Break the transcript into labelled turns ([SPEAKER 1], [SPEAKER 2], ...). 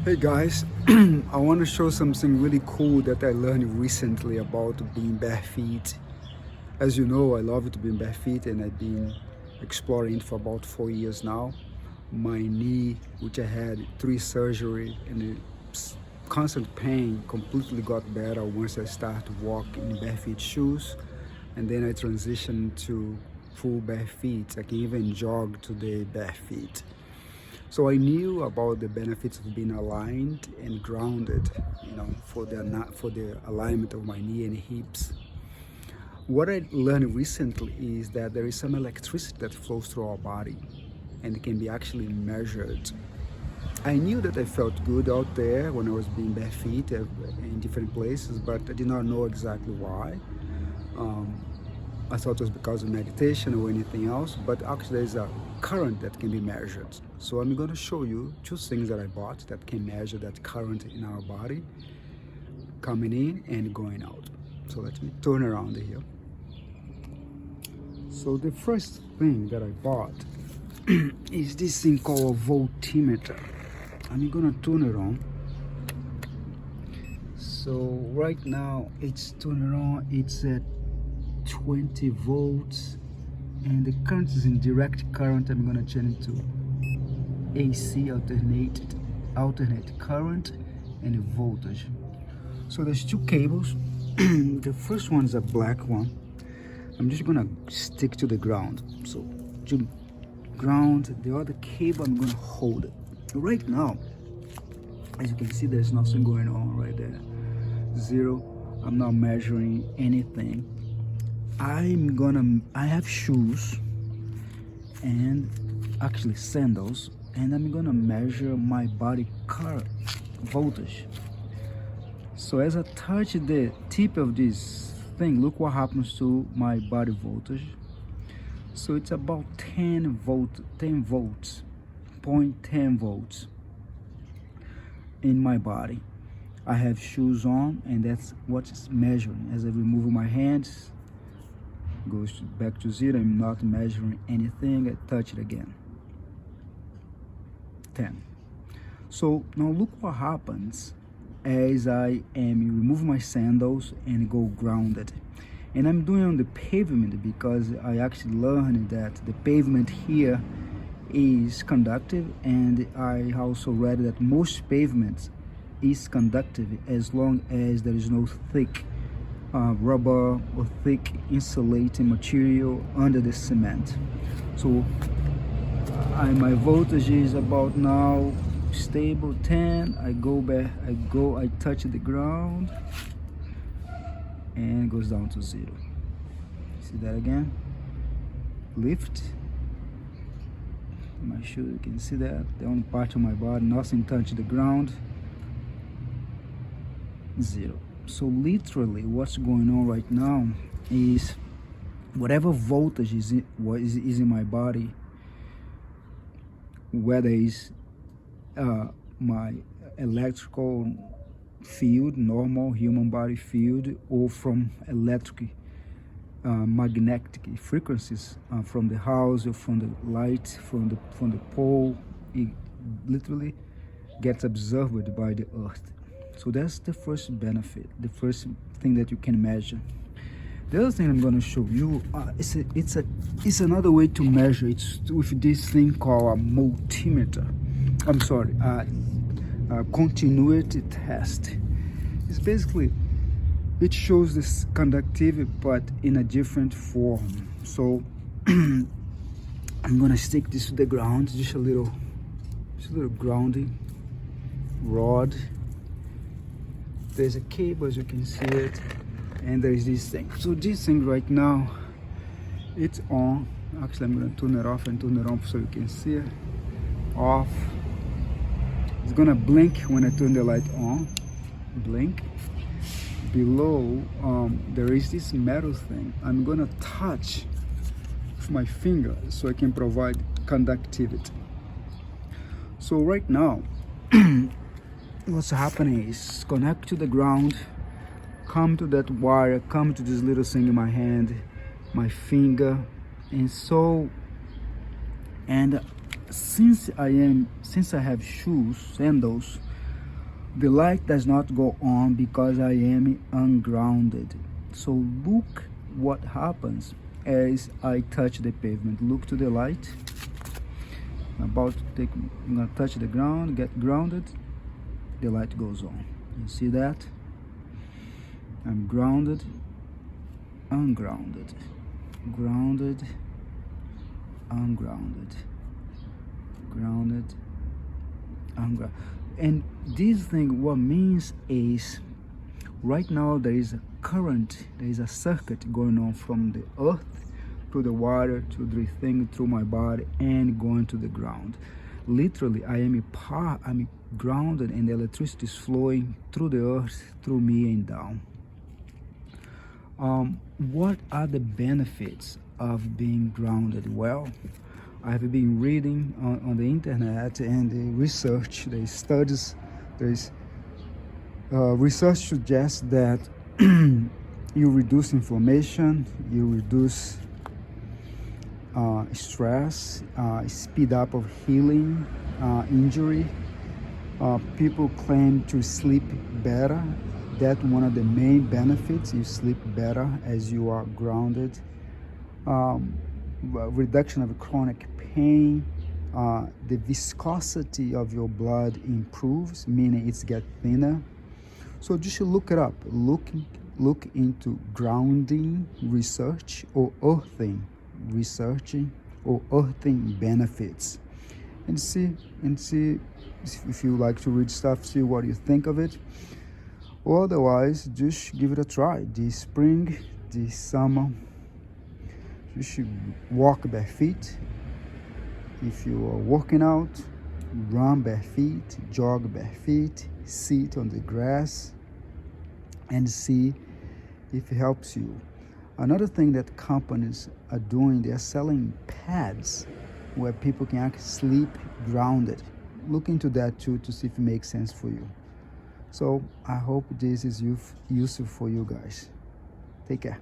[SPEAKER 1] Hey guys, I want to show something really cool that I learned recently about being bare feet. As you know, I love to be bare feet and I've been exploring it for about 4 years now. My knee, which I had 3 surgery and constant pain, completely got better once I started to walk in bare feet shoes. And then I transitioned to full bare feet. I can even jog today bare feet. So I knew about the benefits of being aligned and grounded, for the alignment of my knee and hips. What I learned recently is that there is some electricity that flows through our body and it can be actually measured. I knew that I felt good out there when I was being bare feet in different places, but I did not know exactly why. Um, I thought it was because of meditation or anything else, but actually there's a current that can be measured. So I'm going to show you 2 things that I bought that can measure that current in our body coming in and going out. So let me turn around here. So the first thing that I bought is this thing called a voltimeter. I'm going to turn it on. So right now it's turned on, it's at 20 volts and the current is in direct current. I'm going to change it to AC, alternate current and voltage. So there's 2 cables. The first one is a black one. I'm just going to stick to the ground. So to ground, the other cable I'm going to hold it. Right now, as you can see, there's nothing going on right there. 0. I'm not measuring anything. I have shoes and actually sandals, and I'm gonna measure my body current voltage. So as I touch the tip of this thing, look what happens to my body voltage. So it's about 10 volts, 0.10 volts in my body. I have shoes on and that's what it's measuring. As I remove my hands, goes back to 0. I'm not measuring anything. I touch it again. 10. So now look what happens as I am remove my sandals and go grounded. And I'm doing on the pavement because I actually learned that the pavement here is conductive, and I also read that most pavements is conductive as long as there is no thick rubber or thick insulating material under the cement. So my voltage is about now stable 10. I touch the ground and it goes down to 0. See that again? Lift my shoe, you can see that the only part of my body, nothing touched the ground. 0. So literally what's going on right now is whatever voltage is in my body, whether it's my electrical field, normal human body field, or from electric magnetic frequencies from the house or from the light, from the pole, it literally gets absorbed by the earth. So that's the first benefit, the first thing that you can measure. The other thing I'm going to show you, it's another way to measure. It's with this thing called a multimeter. I'm sorry, a continuity test. It's basically, it shows this conductivity but in a different form. So I'm going to stick this to the ground, just a little grounding rod. There's a cable, as you can see it, and there's this thing. So this thing right now, it's on. Actually, I'm going to turn it off and turn it on so you can see it. Off. It's going to blink when I turn the light on. Blink. Below, there is this metal thing. I'm going to touch with my finger so I can provide conductivity. So right now, what's happening is connect to the ground, come to that wire, come to this little thing in my hand, my finger, and since I have shoes, sandals, The light does not go on because I am ungrounded. So look what happens as I touch the pavement. Look to the light. I'm gonna touch the ground, get grounded. The light goes on. You see that? I'm grounded, ungrounded, grounded, ungrounded, grounded, ungrounded. And this thing, what means is, right now there is a current, there is a circuit going on from the earth to the water to the thing through my body and going to the ground. Literally, I'm grounded, and the electricity is flowing through the earth, through me and down. What are the benefits of being grounded? Well, I've been reading on the internet and the research, the studies, research suggests that you reduce inflammation, you reduce stress, speed up of healing, injury. People claim to sleep better. That's one of the main benefits. You sleep better as you are grounded. Reduction of chronic pain. The viscosity of your blood improves, meaning it's get thinner. So just look it up. Look into grounding research or earthing researching or earthing benefits, and see if you like to read stuff, see what you think of it. Or otherwise, just give it a try. This spring, this summer, you should walk bare feet. If you are working out, run bare feet, jog bare feet, sit on the grass, and see if it helps you. Another thing that companies are doing, they're selling pads where people can actually sleep grounded. Look into that too to see if it makes sense for you. So I hope this is useful for you guys. Take care.